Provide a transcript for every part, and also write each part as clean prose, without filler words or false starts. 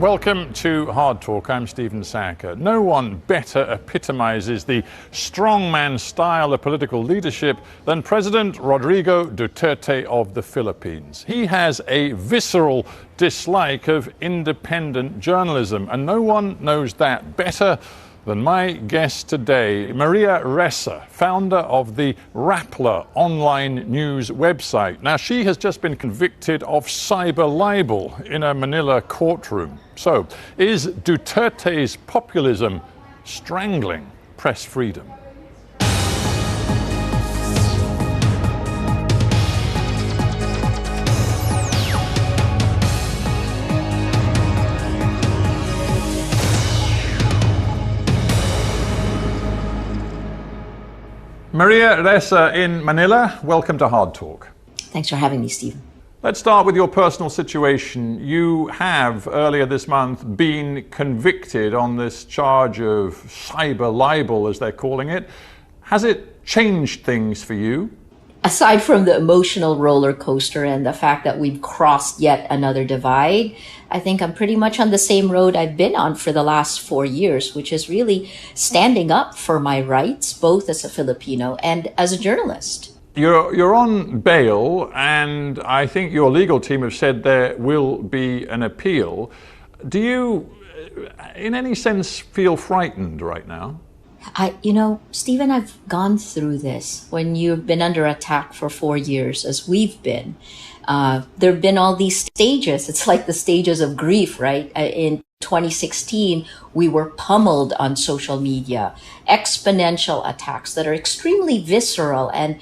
Welcome to Hard Talk. I'm Stephen Sackur. No one better epitomizes the strongman style of political leadership than President Rodrigo Duterte of the Philippines. He has a visceral dislike of independent journalism, and no one knows that better than my guest today, Maria Ressa, founder of the Rappler online news website. Now, she has just been convicted of cyber libel in a Manila courtroom. So, is Duterte's populism strangling press freedom? Maria Ressa in Manila, welcome to Hard Talk. Thanks for having me, Stephen. Let's start with your personal situation. You have, earlier this month, been convicted on this charge of cyber libel, as they're calling it. Has it changed things for you? Aside from the emotional roller coaster and the fact that we've crossed yet another divide, I think I'm pretty much on the same road I've been on for the last 4 years, which is really standing up for my rights, both as a Filipino and as a journalist. You're on bail, and I think your legal team have said there will be an appeal. Do you, in any sense, feel frightened right now? Stephen, I've gone through this. When you've been under attack for 4 years, as we've been, there have been all these stages. It's like the stages of grief, right? In 2016, we were pummeled on social media, exponential attacks that are extremely visceral and,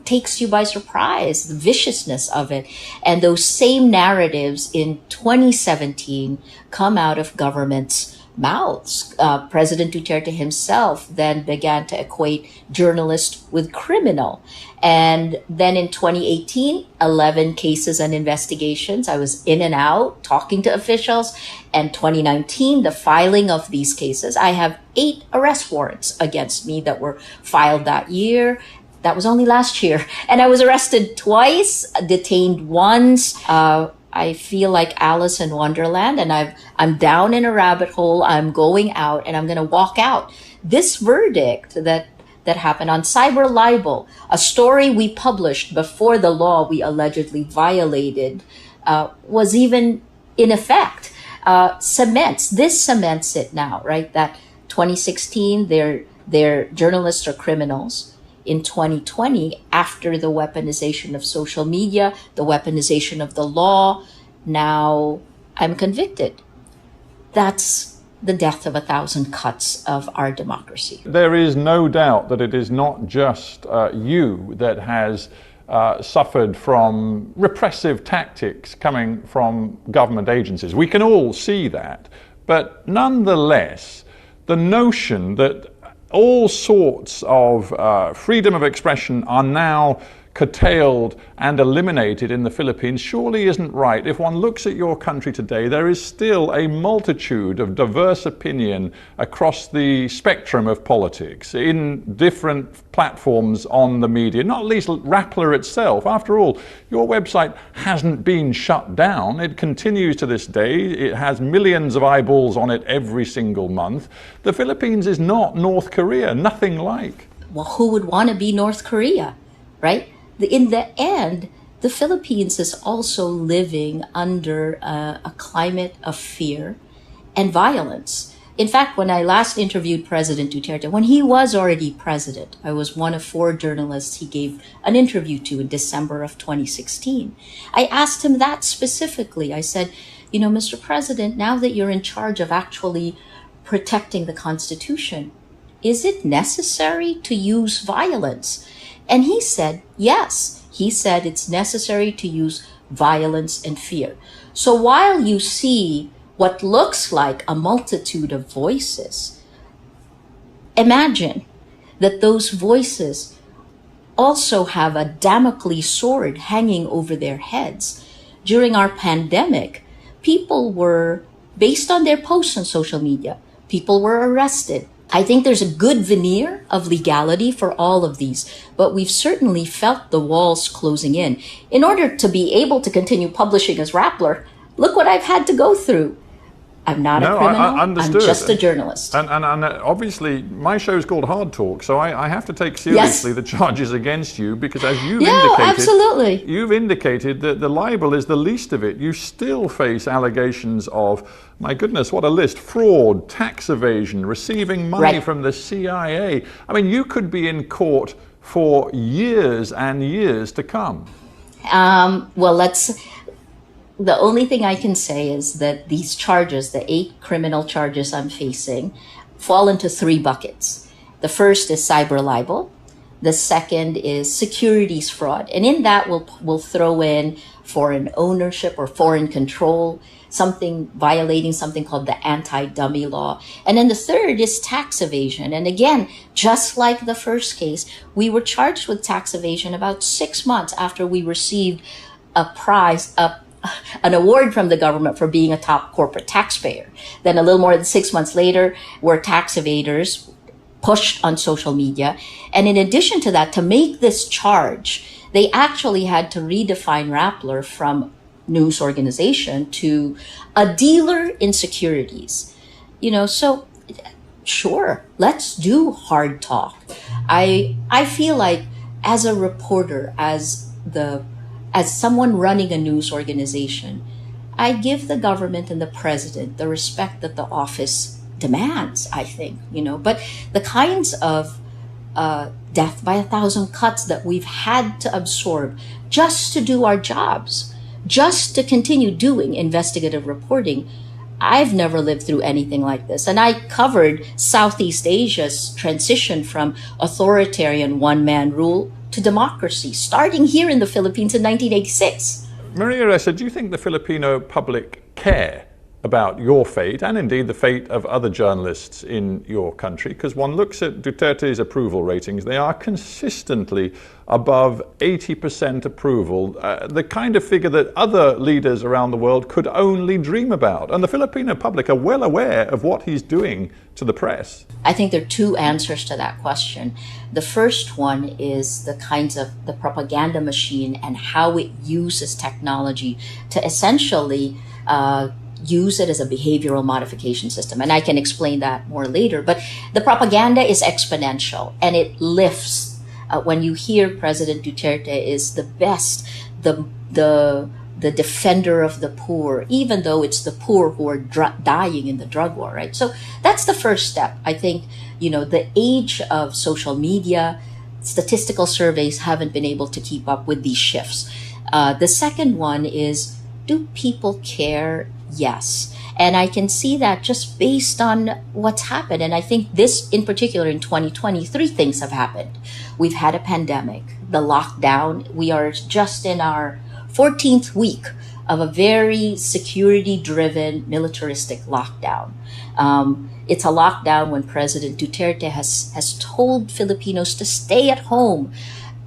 takes you by surprise, the viciousness of it. And those same narratives in 2017 come out of governments' mouths. President Duterte himself then began to equate journalist with criminal. And then in 2018, 11 cases and investigations. I was in and out talking to officials. And 2019, the filing of these cases. I have 8 arrest warrants against me that were filed that year. That was only last year. And I was arrested twice, detained once. I feel like Alice in Wonderland, and I'm down in a rabbit hole. I'm going out, and I'm going to walk out. This verdict that happened on cyber libel, a story we published before the law we allegedly violated, was even in effect. Cements it now, right? That 2016, they're journalists or criminals. In 2020, after the weaponization of social media, the weaponization of the law, now I'm convicted. That's the death of 1,000 cuts of our democracy. There is no doubt that it is not just you that has suffered from repressive tactics coming from government agencies. We can all see that. But nonetheless, the notion that all sorts of freedom of expression are now curtailed and eliminated in the Philippines surely isn't right. If one looks at your country today, there is still a multitude of diverse opinion across the spectrum of politics in different platforms on the media, not least Rappler itself. After all, your website hasn't been shut down. It continues to this day. It has millions of eyeballs on it every single month. The Philippines is not North Korea, nothing like. Well, who would want to be North Korea, right? In the end, the Philippines is also living under a climate of fear and violence. In fact, when I last interviewed President Duterte, when he was already president, I was one of 4 journalists he gave an interview to in December of 2016. I asked him that specifically. I said, Mr. President, now that you're in charge of actually protecting the Constitution, is it necessary to use violence? And he said, yes. He said it's necessary to use violence and fear. So while you see what looks like a multitude of voices, imagine that those voices also have a Damocles sword hanging over their heads. During our pandemic, people were, based on their posts on social media, people were arrested. I think there's a good veneer of legality for all of these, but we've certainly felt the walls closing in. In order to be able to continue publishing as Rappler, look what I've had to go through. I'm not a No, criminal. I understood. I'm just a journalist. And obviously, my show is called Hard Talk, so I have to take seriously the charges against you because, as absolutely. you've indicated that the libel is the least of it. You still face allegations of, my goodness, what a list: fraud, tax evasion, receiving money from the CIA. I mean, you could be in court for years and years to come. The only thing I can say is that these charges, the 8 criminal charges I'm facing, fall into 3 buckets. The first is cyber libel. The second is securities fraud. And in that, we'll throw in foreign ownership or foreign control, something violating something called the anti-dummy law. And then the third is tax evasion. And again, just like the first case, we were charged with tax evasion about 6 months after we received an award from the government for being a top corporate taxpayer. Then a little more than 6 months later, we're tax evaders pushed on social media. And in addition to that, to make this charge, they actually had to redefine Rappler from news organization to a dealer in securities. So sure, let's do hard talk. I feel like as a reporter, as someone running a news organization, I give the government and the president the respect that the office demands, I think, But the kinds of death by 1,000 cuts that we've had to absorb just to do our jobs, just to continue doing investigative reporting, I've never lived through anything like this. And I covered Southeast Asia's transition from authoritarian one-man rule to democracy, starting here in the Philippines in 1986. Maria Ressa, do you think the Filipino public care about your fate and indeed the fate of other journalists in your country? Because one looks at Duterte's approval ratings, they are consistently above 80% approval, the kind of figure that other leaders around the world could only dream about. And the Filipino public are well aware of what he's doing to the press. I think there are 2 answers to that question. The first one is the kinds of the propaganda machine and how it uses technology to essentially use it as a behavioral modification system. And I can explain that more later. But the propaganda is exponential and it lifts. When you hear President Duterte is the best, the defender of the poor, even though it's the poor who are dying in the drug war, right? So that's the first step. I think, the age of social media, statistical surveys haven't been able to keep up with these shifts. The second one is, do people care? Yes. And I can see that just based on what's happened. And I think this in particular in 2020, 3 things have happened. We've had a pandemic, the lockdown. We are just in our 14th week of a very security-driven, militaristic lockdown. It's a lockdown when President Duterte has told Filipinos to stay at home.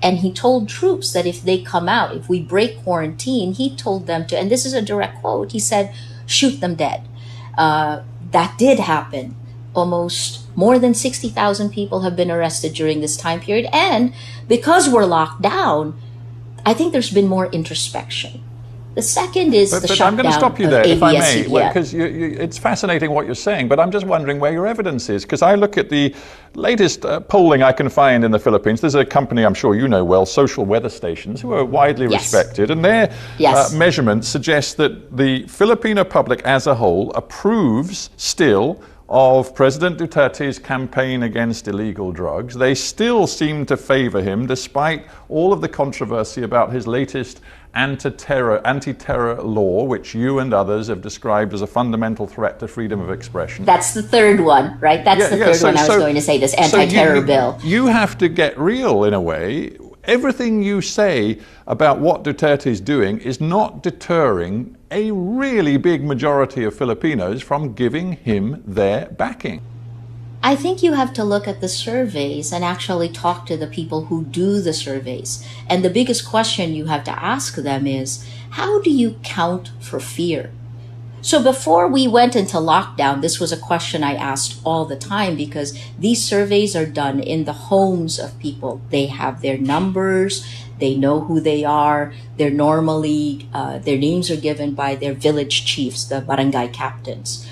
And he told troops that if they come out, if we break quarantine, he told them to, and this is a direct quote, he said, shoot them dead. That did happen. Almost more than 60,000 people have been arrested during this time period. And because we're locked down, I think there's been more introspection. The second is the shutdown. I'm going to stop you there, if I may, because yeah. It's fascinating what you're saying, but I'm just wondering where your evidence is, because I look at the latest polling I can find in the Philippines. There's a company I'm sure you know well, Social Weather Stations, who are widely respected, and their measurements suggest that the Filipino public as a whole approves still of President Duterte's campaign against illegal drugs. They still seem to favor him, despite all of the controversy about his latest anti-terror law, which you and others have described as a fundamental threat to freedom of expression. That's the third one, right? That's the third one I was going to say, this anti-terror bill. You have to get real in a way. Everything you say about what Duterte is doing is not deterring a really big majority of Filipinos from giving him their backing. I think you have to look at the surveys and actually talk to the people who do the surveys. And the biggest question you have to ask them is, how do you count for fear? So before we went into lockdown, this was a question I asked all the time, because these surveys are done in the homes of people. They have their numbers, they know who they are. They're normally, their names are given by their village chiefs, the barangay captains.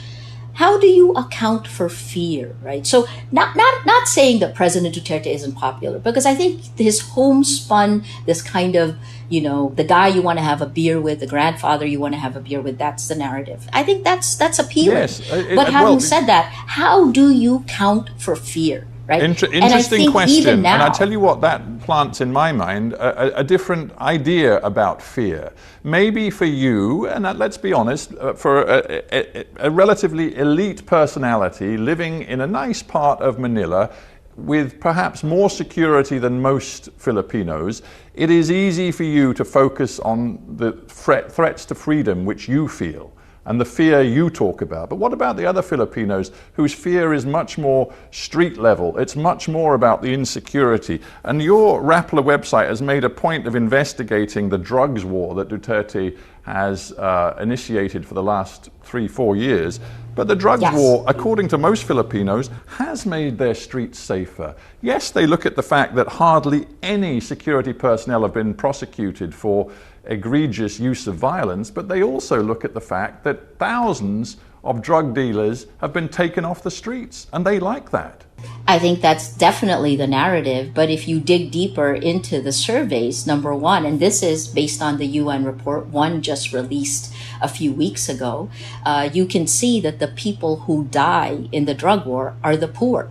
how do you account for fear, right? So not saying that President Duterte isn't popular, because I think his homespun, this kind of, the guy you want to have a beer with, the grandfather you want to have a beer with, that's the narrative. I think that's appealing. Yes, but having said that, how do you count for fear? Right? Interesting question. Now, and I tell you what that plants in my mind, a different idea about fear. Maybe for you, and let's be honest, for a relatively elite personality living in a nice part of Manila with perhaps more security than most Filipinos, it is easy for you to focus on the threats to freedom which you feel and the fear you talk about. But what about the other Filipinos whose fear is much more street level? It's much more about the insecurity. And your Rappler website has made a point of investigating the drugs war that Duterte has initiated for the last 3-4 years. But the drugs war, according to most Filipinos, has made their streets safer. Yes, they look at the fact that hardly any security personnel have been prosecuted for egregious use of violence, but they also look at the fact that thousands of drug dealers have been taken off the streets, and they like that. I think that's definitely the narrative, but if you dig deeper into the surveys, number one, and this is based on the UN report, one just released a few weeks ago, you can see that the people who die in the drug war are the poor.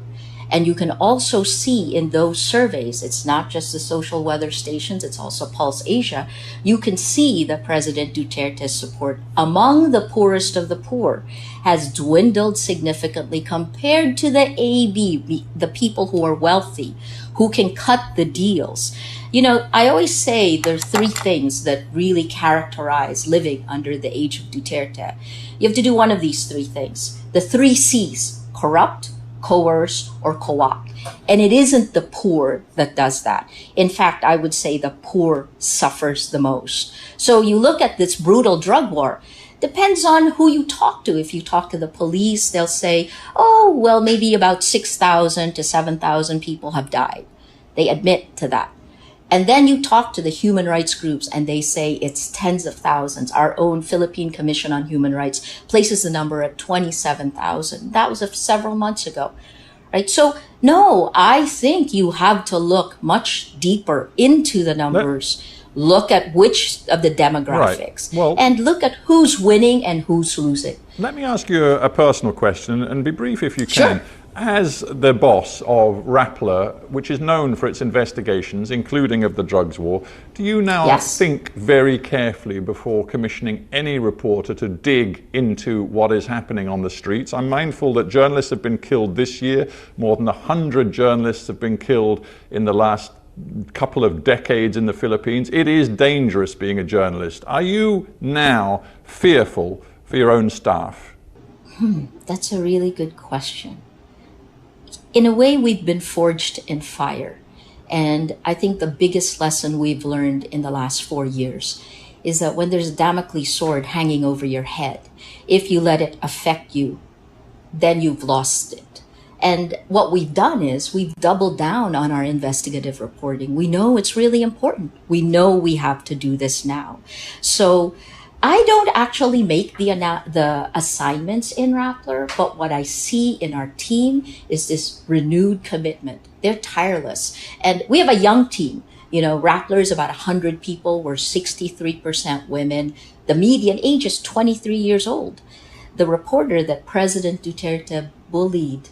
And you can also see in those surveys, it's not just the social weather stations, it's also Pulse Asia, you can see that President Duterte's support among the poorest of the poor has dwindled significantly compared to the AB, the people who are wealthy, who can cut the deals. I always say there are three things that really characterize living under the age of Duterte. You have to do one of these three things. The 3 C's: corrupt, coerce, or co-opt. And it isn't the poor that does that. In fact, I would say the poor suffers the most. So you look at this brutal drug war, depends on who you talk to. If you talk to the police, they'll say, oh, well, maybe about 6,000 to 7,000 people have died. They admit to that. And then you talk to the human rights groups and they say it's tens of thousands. Our own Philippine Commission on Human Rights places the number at 27,000. That was several months ago, right? So no, I think you have to look much deeper into the numbers, look at which of the demographics, and look at who's winning and who's losing. Let me ask you a personal question, and be brief if you can. Sure. As the boss of Rappler, which is known for its investigations, including of the drugs war, do you now think very carefully before commissioning any reporter to dig into what is happening on the streets? I'm mindful that journalists have been killed this year. More than 100 journalists have been killed in the last couple of decades in the Philippines. It is dangerous being a journalist. Are you now fearful for your own staff? That's a really good question. In a way, we've been forged in fire. And I think the biggest lesson we've learned in the last 4 years is that when there's a Damocles sword hanging over your head, if you let it affect you, then you've lost it. And what we've done is we've doubled down on our investigative reporting. We know it's really important. We know we have to do this now. So I don't actually make the assignments in Rappler, but what I see in our team is this renewed commitment. They're tireless. And we have a young team. Rappler is about 100 people. We're 63% women. The median age is 23 years old. The reporter that President Duterte bullied,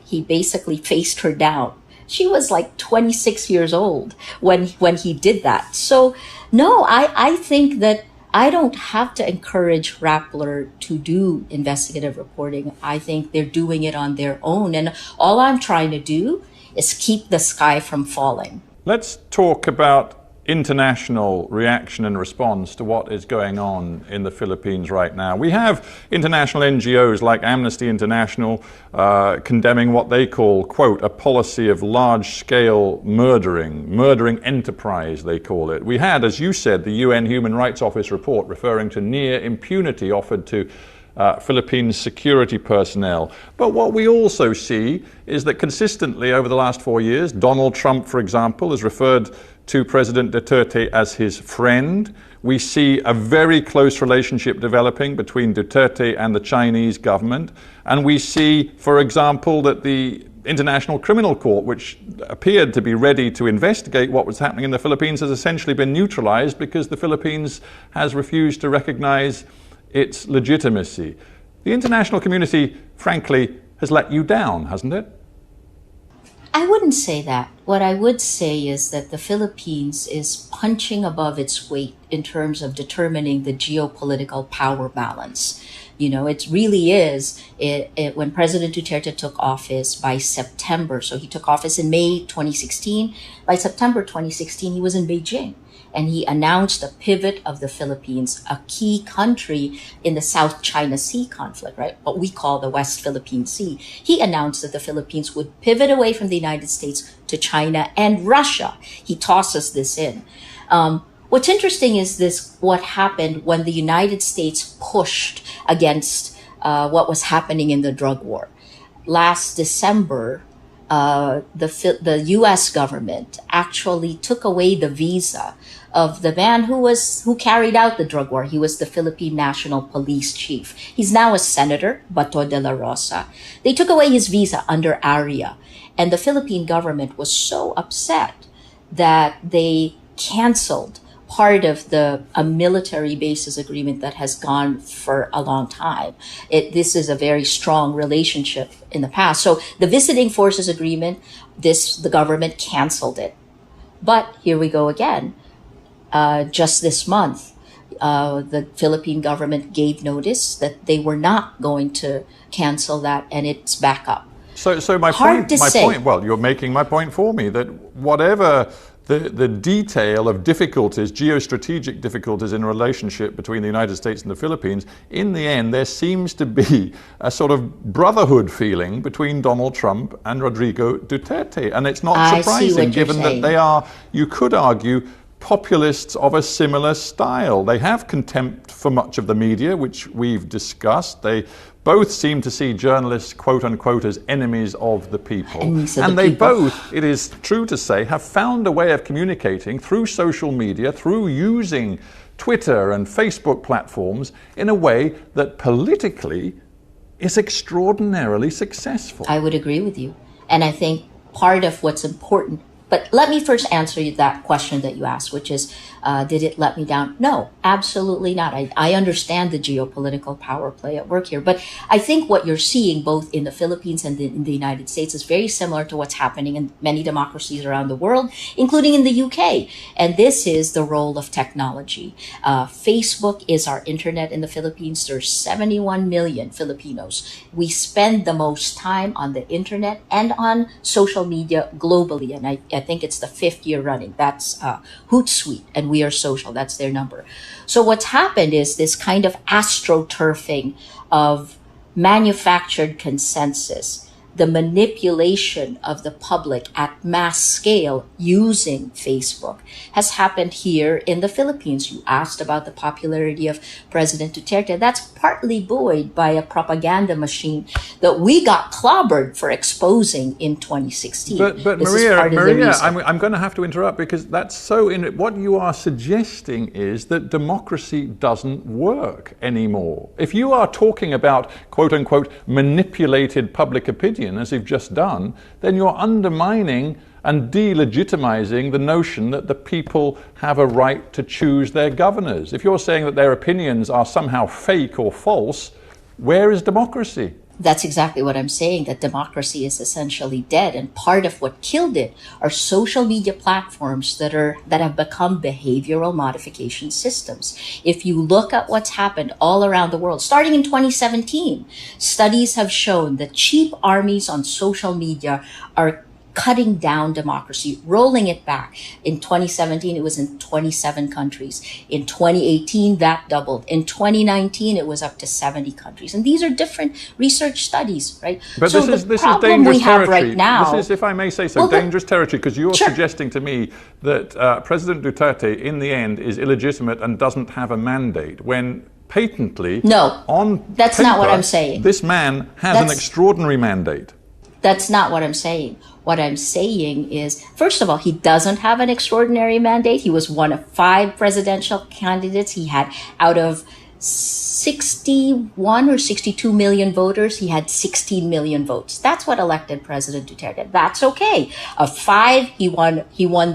he basically faced her down. She was 26 years old when he did that. So no, I think that I don't have to encourage Rappler to do investigative reporting. I think they're doing it on their own. And all I'm trying to do is keep the sky from falling. Let's talk about international reaction and response to what is going on in the Philippines right now. We have international NGOs like Amnesty International condemning what they call, quote, a policy of large-scale murdering enterprise, they call it. We had, as you said, the UN Human Rights Office report referring to near impunity offered to Philippine security personnel. But what we also see is that consistently over the last 4 years, Donald Trump, for example, has referred to President Duterte as his friend. We see a very close relationship developing between Duterte and the Chinese government. And we see, for example, that the International Criminal Court, which appeared to be ready to investigate what was happening in the Philippines, has essentially been neutralized because the Philippines has refused to recognize its legitimacy. The international community, frankly, has let you down, hasn't it? I wouldn't say that. What I would say is that the Philippines is punching above its weight in terms of determining the geopolitical power balance. You know, it really is. When President Duterte took office by September, so he took office in May 2016. By September 2016, he was in Beijing. And he announced a pivot of the Philippines, a key country in the South China Sea conflict, right? What we call the West Philippine Sea. He announced that the Philippines would pivot away from the United States to China and Russia. He tosses this in. What's interesting is what happened when the United States pushed against what was happening in the drug war. Last December, the U.S. government actually took away the visa of the man who carried out the drug war. He was the Philippine National Police Chief. He's now a senator, Bato de la Rosa. They took away his visa under ARIA, and the Philippine government was so upset that they canceled part of a military bases agreement that has gone for a long time. This is a very strong relationship in the past. So the visiting forces agreement, the government canceled it. But here we go again. Just this month, the Philippine government gave notice that they were not going to cancel that, and it's back up. So my point, well, you're making my point for me, that whatever the detail of difficulties, geostrategic difficulties in a relationship between the United States and the Philippines, in the end there seems to be a sort of brotherhood feeling between Donald Trump and Rodrigo Duterte. And it's not surprising given that they are, you could argue, populists of a similar style. They have contempt for much of the media, which we've discussed. They both seem to see journalists, quote unquote, as enemies of the people. And they both, it is true to say, have found a way of communicating through social media, through using Twitter and Facebook platforms in a way that politically is extraordinarily successful. I would agree with you. And I think part of what's important, but let me first answer that question that you asked, which is, did it let me down? No, absolutely not. I understand the geopolitical power play at work here, but I think what you're seeing both in the Philippines and in the United States is very similar to what's happening in many democracies around the world, including in the UK. And this is the role of technology. Facebook is our internet in the Philippines. There's 71 million Filipinos. We spend the most time on the internet and on social media globally. And I think it's the 5th year running. That's Hootsuite and We Are Social. That's their number. So what's happened is this kind of astroturfing of manufactured consensus, the manipulation of the public at mass scale using Facebook has happened here in the Philippines. You asked about the popularity of President Duterte. That's partly buoyed by a propaganda machine that we got clobbered for exposing in 2016. But Maria, I'm going to have to interrupt because that's so what you are suggesting is that democracy doesn't work anymore. If you are talking about, quote unquote, manipulated public opinion, as you've just done, then you're undermining and delegitimizing the notion that the people have a right to choose their governors. If you're saying that their opinions are somehow fake or false, where is democracy? That's exactly what I'm saying, that democracy is essentially dead. And part of what killed it are social media platforms that have become behavioral modification systems. If you look at what's happened all around the world, starting in 2017, studies have shown that cheap armies on social media are cutting down democracy, rolling it back. In 2017, it was in 27 countries. In 2018, that doubled. In 2019, it was up to 70 countries. And these are different research studies, right? But so this is dangerous territory. Right now, this is, if I may say so, dangerous territory, because you're suggesting to me that President Duterte, in the end, is illegitimate and doesn't have a mandate, when patently, No, on that's paper, not what I'm saying. this man has an extraordinary mandate. That's not what I'm saying. What I'm saying is, first of all, he doesn't have an extraordinary mandate. He was one of 5 presidential candidates. He had, out of 61 or 62 million voters, he had 16 million votes. That's what elected President Duterte. That's okay. Of 5, he won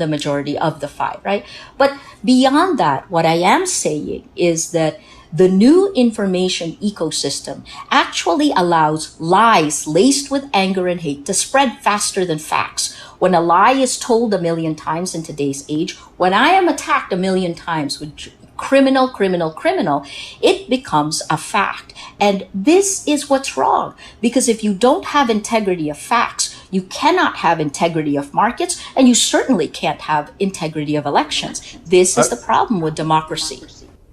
the majority of the 5, right? But beyond that, what I am saying is that the new information ecosystem actually allows lies laced with anger and hate to spread faster than facts. When a lie is told a million times in today's age, when I am attacked a million times with criminal, it becomes a fact. And this is what's wrong. Because if you don't have integrity of facts, you cannot have integrity of markets, and you certainly can't have integrity of elections. This is the problem with democracy.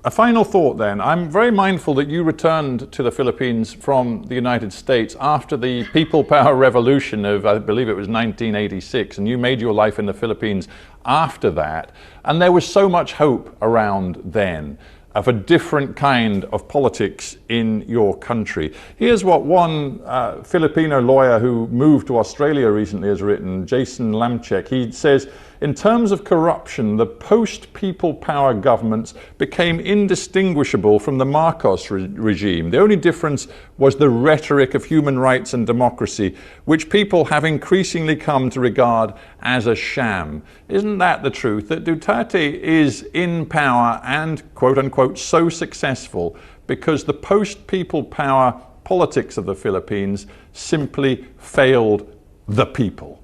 A final thought then. I'm very mindful that you returned to the Philippines from the United States after the People Power Revolution of, I believe it was 1986, and you made your life in the Philippines after that. And there was so much hope around then of a different kind of politics in your country. Here's what one Filipino lawyer who moved to Australia recently has written, Jason Lamchek. He says, in terms of corruption, the post-people power governments became indistinguishable from the Marcos regime. The only difference was the rhetoric of human rights and democracy, which people have increasingly come to regard as a sham. Isn't that the truth? That Duterte is in power and, quote unquote, so successful because the post-people power politics of the Philippines simply failed the people?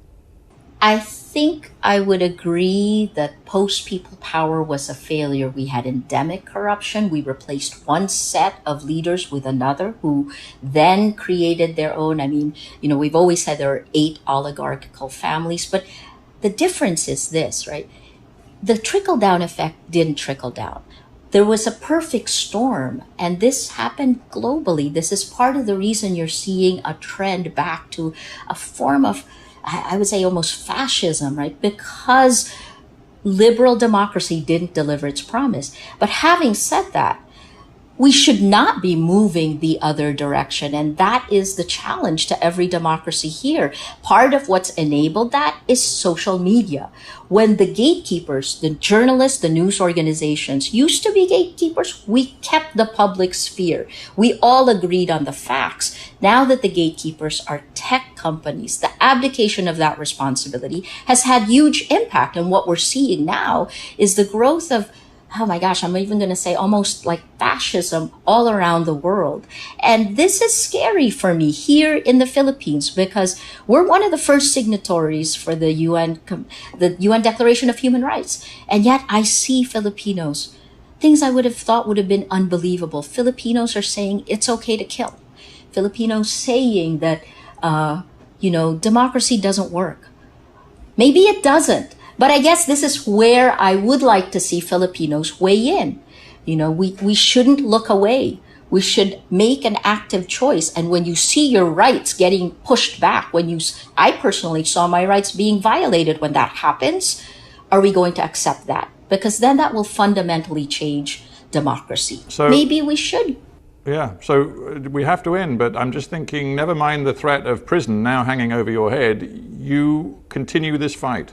I think I would agree that post-people power was a failure. We had endemic corruption. We replaced one set of leaders with another who then created their own. I mean, we've always said there are 8 oligarchical families, but the difference is this, right? The trickle-down effect didn't trickle down. There was a perfect storm, and this happened globally. This is part of the reason you're seeing a trend back to a form of, I would say, almost fascism, right? Because liberal democracy didn't deliver its promise. But having said that, we should not be moving the other direction. And that is the challenge to every democracy here. Part of what's enabled that is social media. When the gatekeepers, the journalists, the news organizations used to be gatekeepers, we kept the public sphere. We all agreed on the facts. Now that the gatekeepers are tech companies, the abdication of that responsibility has had huge impact. And what we're seeing now is the growth of, oh my gosh, I'm even going to say almost like fascism all around the world. And this is scary for me here in the Philippines because we're one of the first signatories for the UN Declaration of Human Rights. And yet I see Filipinos, things I would have thought would have been unbelievable. Filipinos are saying it's okay to kill. Filipinos saying that, democracy doesn't work. Maybe it doesn't. But I guess this is where I would like to see Filipinos weigh in. We shouldn't look away. We should make an active choice. And when you see your rights getting pushed back, I personally saw my rights being violated when that happens, are we going to accept that? Because then that will fundamentally change democracy. So maybe we should. Yeah, so we have to end, but I'm just thinking, never mind the threat of prison now hanging over your head, you continue this fight.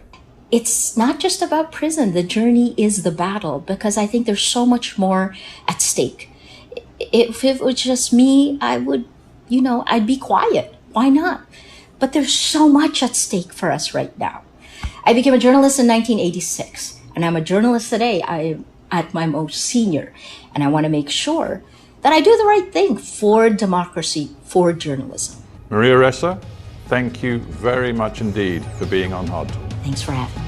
It's not just about prison. The journey is the battle because I think there's so much more at stake. If it was just me, I would, I'd be quiet. Why not? But there's so much at stake for us right now. I became a journalist in 1986, and I'm a journalist today. I'm at my most senior, and I want to make sure that I do the right thing for democracy, for journalism. Maria Ressa, thank you very much indeed for being on HARDtalk. Thanks for having me.